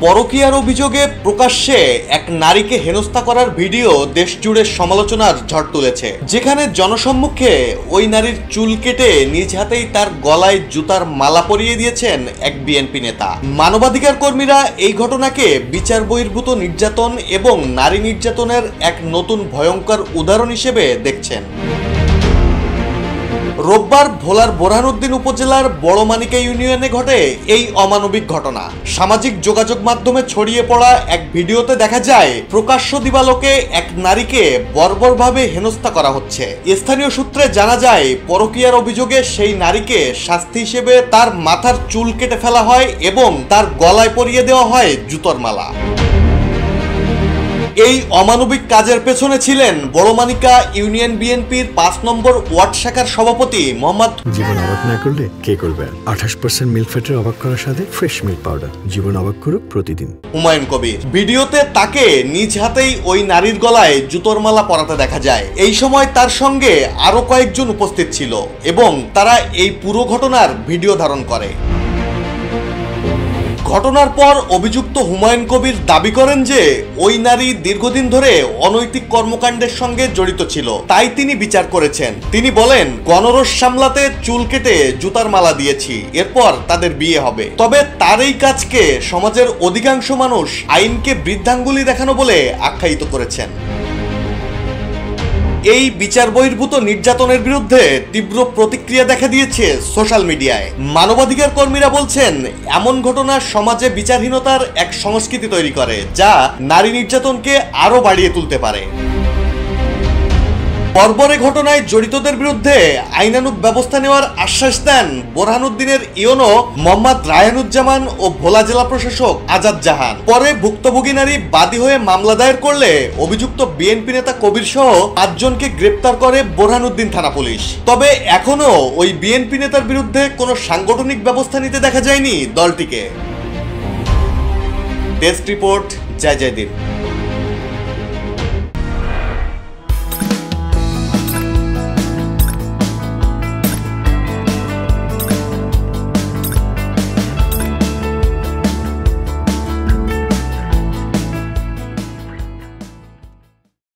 পরকীয়ার অভিযোগে প্রকাশ্যে এক নারীকে হেনস্থা করার ভিডিও দেশ জুড়ে সমালোচনার ঝড় তুলেছে, যেখানে জনসম্মুখে ওই নারীর চুল কেটে নিজ হাতেই তার গলায় জুতার মালা পরিয়ে দিয়েছেন এক বিএনপি নেতা। মানবাধিকার কর্মীরা এই ঘটনাকে বিচার বহির্ভূত নির্যাতন এবং নারী নির্যাতনের এক নতুন ভয়ঙ্কর উদাহরণ হিসেবে দেখছেন। রোববার ভোলার বোরহানউদ্দিন উপজেলার বড়মানিকা ইউনিয়নে ঘটে এই অমানবিক ঘটনা। সামাজিক যোগাযোগ মাধ্যমে ছড়িয়ে পড়া এক ভিডিওতে দেখা যায় প্রকাশ্য দিবালোকে এক নারীকে বর্বরভাবে হেনস্থা করা হচ্ছে। স্থানীয় সূত্রে জানা যায়, পরকীয়ার অভিযোগে সেই নারীকে শাস্তি হিসেবে তার মাথার চুল কেটে ফেলা হয় এবং তার গলায় পরিয়ে দেওয়া হয় জুতোর মালা। এই অমানবিক কাজের পেছনে ছিলেন বড়মানিকা ইউনিয়ন বিএনপির ৫ নম্বর ওয়ার্ড শাখার সভাপতি মোহাম্মদ। জীবন অবাক না করলে কে করবে? ২৮% মিল্ক ফ্যাটের অবাক করার সাথে ফ্রেশ মিল্ক পাউডার। জীবন অবাক করুক প্রতিদিন। হুমায়ুন কবির। ভিডিওতে তাকে নিজ হাতেই ওই নারীর গলায় জুতোর মালা পরাতে দেখা যায়। এই সময় তার সঙ্গে আরো কয়েকজন উপস্থিত ছিল এবং তারা এই পুরো ঘটনার ভিডিও ধারণ করে। ঘটনার পর অভিযুক্ত হুমায়ুন কবির দাবি করেন যে ওই নারী দীর্ঘদিন ধরে অনৈতিক কর্মকাণ্ডের সঙ্গে জড়িত ছিল, তাই তিনি বিচার করেছেন। তিনি বলেন, গণরোষ সামলাতে চুল কেটে জুতার মালা দিয়েছি, এরপর তাদের বিয়ে হবে। তবে তার এই কাজকে সমাজের অধিকাংশ মানুষ আইনকে বৃদ্ধাঙ্গুলি দেখানো বলে আখ্যায়িত করেছেন। এই বিচার বহির্ভূত নির্যাতনের বিরুদ্ধে তীব্র প্রতিক্রিয়া দেখা দিয়েছে সোশ্যাল মিডিয়ায়। মানবাধিকার কর্মীরা বলছেন, এমন ঘটনা সমাজে বিচারহীনতার এক সংস্কৃতি তৈরি করে, যা নারী নির্যাতনকে আরো বাড়িয়ে তুলতে পারে। বর্বরে ঘটনায় জড়িতদের বিরুদ্ধে আইনানুগ ব্যবস্থা নেওয়ার আশ্বাস দেন বোরহানউদ্দিনের ইওনো মোহাম্মদ রায়হানুজ্জামান ও ভোলা জেলা প্রশাসক আজাদ জাহান। পরে ভুক্তভোগী নারী বাদী হয়ে মামলা দায়ের করলে অভিযুক্ত বিএনপি নেতা কবির সহ ৫ জনকে গ্রেপ্তার করে বোরহানউদ্দিন থানা পুলিশ। তবে এখনো ওই বিএনপি নেতার বিরুদ্ধে কোনো সাংগঠনিক ব্যবস্থা নিতে দেখা যায়নি দলটিকে। ডেস্ক রিপোর্ট, জয় জয়দীপ।